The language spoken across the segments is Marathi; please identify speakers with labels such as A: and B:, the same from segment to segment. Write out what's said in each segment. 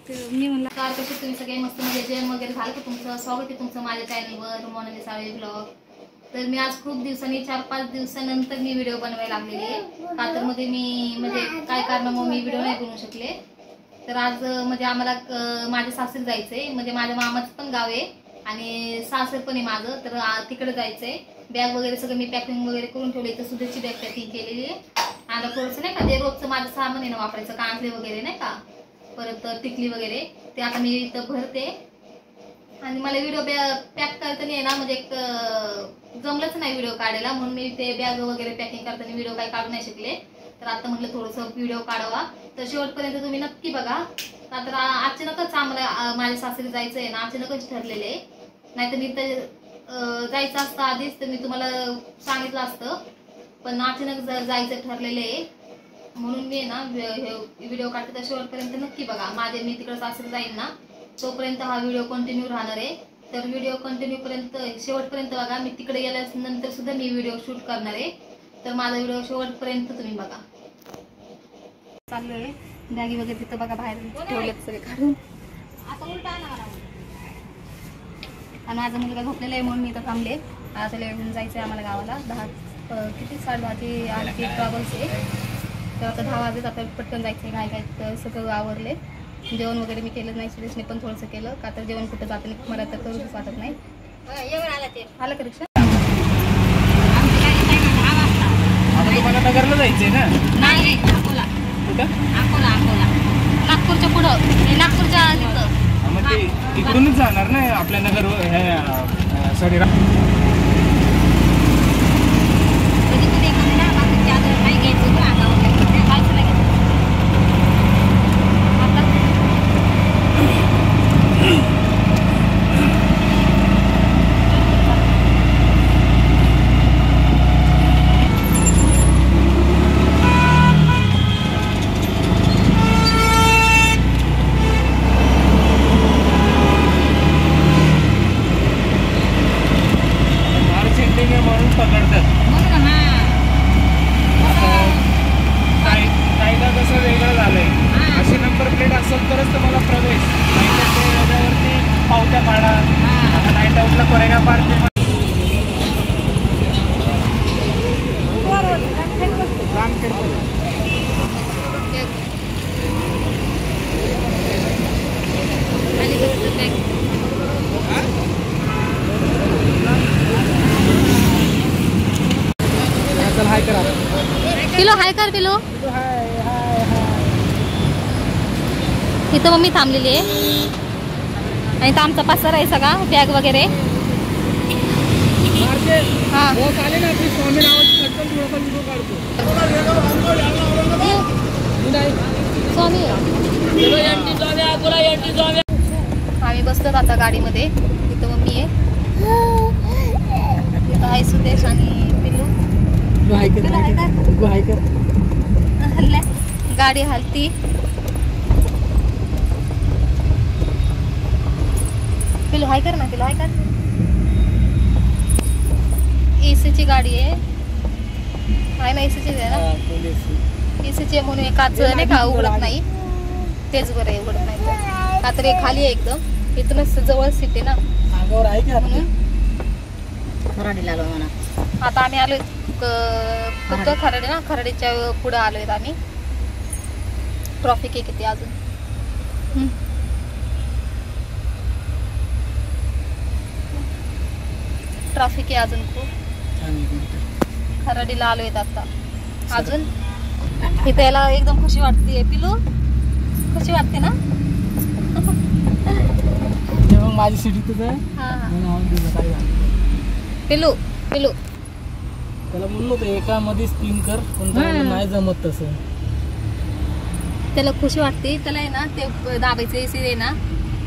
A: तर मी म्हणलं कार कशी तुम्ही सगळे मस्त म्हणजे जेवण वगैरे झालं की तुमचं स्वागत आहे तुमचं माझ्या चॅनलवर मोनाली साळवे ब्लॉग. तर मी आज खूप दिवसांनी 4-5 दिवसानंतर मी व्हिडिओ बनवायला लागलेली आहे. कातरमध्ये मी म्हणजे काय कारणामुळे मी व्हिडिओ नाही बनवू शकले. तर आज म्हणजे आम्हाला माझ्या सासरी जायचंय, म्हणजे माझ्या मामाचं पण गाव आहे आणि सासर पण आहे माझं. तर तिकडे जायचंय. बॅग वगैरे सगळं मी पॅकिंग वगैरे करून ठेवली. तर सुधीची बॅग पॅकिंग केलेली आहे. आता थोडंसं नाही का ते रोजचं माझं सामान आहे ना वापरायचं, कांदे वगैरे नाही का, परत टिकली वगैरे ते आता मी इथं भरते. आणि मला व्हिडिओ पॅक करताना आहे ना म्हणजे जमलंच नाही व्हिडिओ काढायला, म्हणून मी ते बॅग वगैरे पॅकिंग करताना व्हिडिओ काही काढू नाही शकले. तर आता म्हटलं थोडंसं व्हिडिओ काढावा. तर शेवटपर्यंत तुम्ही नक्की बघा. तर अचानकच आम्हाला माझ्या सासरी जायचं आहे ना, अचानकच ठरलेलं आहे. नाहीतर मी तर जायचं असतं आधीच तर मी तुम्हाला सांगितलं असतं, पण अचानक जायचं ठरलेलं आहे. म्हणून मी ना व्हिडिओ काढते. तर शेवटपर्यंत नक्की बघा. मी तिकडे सासरी जाईन ना तोपर्यंत हा व्हिडिओ कंटिन्यू राहणार आहे. तर व्हिडिओ कंटिन्यू पर्यंत शेवटपर्यंत बघा. मी तिकडे गेल्यानंतर सुद्धा मी व्हिडिओ शूट करणार आहे. तर माझा व्हिडिओ शेवटपर्यंत तुम्ही बघा. चाललोय बॅगी वगैरे तिथं बघा बाहेर ठेवलेत सगळे काढून. आणि माझा मुलगा झोपलेला आहे म्हणून मी इथं थांबले. आता लेवून जायचं आहे आम्हाला गावाला. 10:30 आरती ट्रॅव्हल्स आहे. तर आता 10 वाजले. आता पटकन जायचं आहे. काय सगळं आवरले. जेवण वगैरे मी केलं नाही. सुरेशने पण थोडंसं केलं का तर जेवण कुठं जातं नाही मला तर करूच वाटत नाही. आलं का रिक्षा?
B: तुम्हाला नगरला जायचंय ना?
A: नाही, अकोला.
B: कुठं?
A: अकोला. नागपूरच्या पुढं, नागपूरच्या तिथं.
B: मग ते इकडूनच जाणार ना आपल्या नगर सॉरी म्हणून पकडतात. कायदा कसं वेगळं झालंय. अशी नंबर प्लेट असेल तरच तुम्हाला प्रवेश, नाहीतर ते वेगळ्यावरती पावत्या पाडा. आता नाईट आउटला कोरेगाव पाडते. हाय करा
A: किलो. हाय कर किलो. इथं मम्मी थांबलेली आहे आणि इथं आमचा पसार आहे सगळा, बॅग वगैरे. हा स्वामी आम्ही बसतो आता गाडीमध्ये. इथं मम्मी आहे, इथं आहे सुदेश आणि पिल्लू. गाडी हलती. पिल्लू हाय कर ना. पिल्लू हाय कर. एसीची गाडी आहे ना, एसीची आहे ना. एसीची म्हणून एकाच नाही का उघडत नाही. तेच बरं आहे, उघडत नाही का तर खाली आहे एकदम. इथूनच जवळ सीट आहे ना म्हणून. आता आम्ही आलोय फक्त खराडे ना, खराडीच्या पुढे आलोय आम्ही. ट्रॉफिक आहे किती अजून. ट्रॅफिक आहे अजून खूप. खराडीला आलोय आता अजून. इथे याला एकदम खुशी वाटते. पिलू खुशी वाटते ना.
B: माझी सिटी तुझं.
A: पिलू
B: त्याला म्हणलं होतं एका मध्ये स्पिन कर, पण नाही जमत तसं.
A: त्याला खुशी वाटते. त्याला आहे ना ते दाबायचं, एसी आहे ना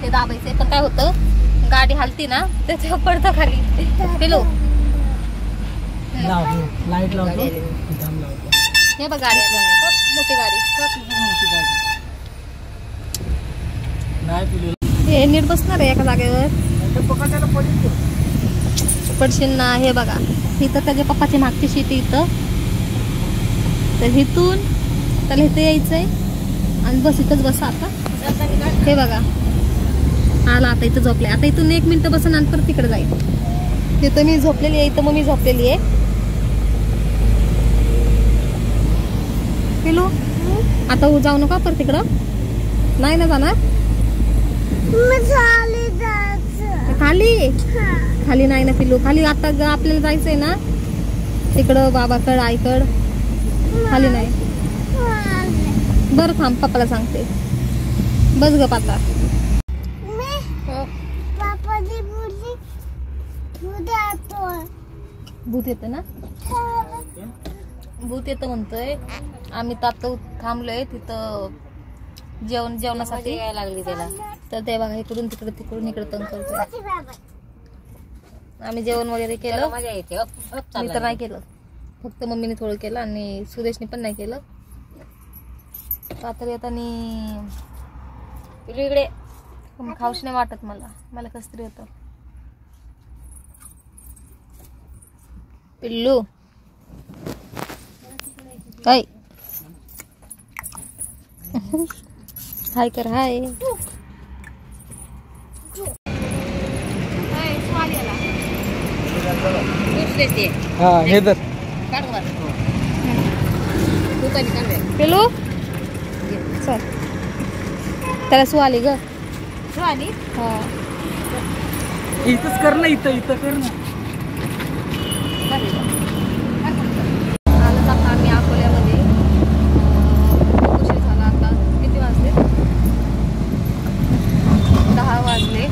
A: ते दाबायचंय. पण काय होतं गाडी हलती ना त्याच्या पडतं खाली. पिलू
B: लाईट लावतो.
A: हे बघ गाडी मोठी गाडी. हे नीट बसणार आहे एका जागेवर. पडशील ना. हे बघा इथं त्याच्या पप्पाची मागची शीट इथं. तर इथून त्याला इथं यायचंय आणि बस इथंच बसा आता. हे बघा आला आता इथं झोपले. आता इथून 1 मिनिट बसून नंतर तिकडे जाईल. तिथं मी झोपलेली आहे, इथं मम्मी झोपलेली आहे. पिलू आता जाऊ नका पर तिकडं. नाही ना जाणार खाली. खाली नाही ना पिलू. खाली आता आपल्याला जायचंय ना तिकडं बाबाकड आईकड. खाली नाही. बरं थांब पप्पाला सांगते. बस ग पाता. भूत येत ना. भूत येतं म्हणतोय. आम्ही आता थांबलोय तिथं जेवणासाठी लागली त्याला. तर ते बघा इकडून तिकडे तिकडून इकडे तंग करतो. आम्ही जेवण वगैरे केलं. मी तर नाही केलं, फक्त मम्मीने थोडं केलं आणि सुरेशने पण नाही केलं. आता इकडे खाऊश नाही वाटत मला कसं तरी होतं. पिल्लू काय हाय कर. हाय
B: हे तर
A: पिल्लू चल. त्याला सुआली ग. सुआली हा
B: इथंच कर ना. इथं कर ना.
A: आलं आता आम्ही अकोल्यामध्ये. उशीर झाला. आता किती वाजले? 10 वाजले.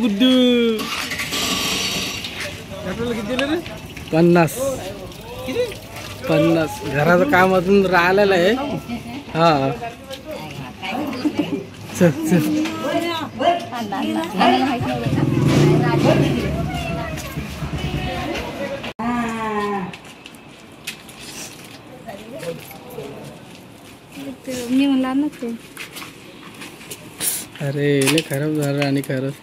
B: गुड्डू किती दिले रे? 50. 50 घराचं काम अजून राहिलेलं आहे. हा चल चल.
A: मी म्हणला ना ते.
B: अरे लय खराब झालं आणि खरंच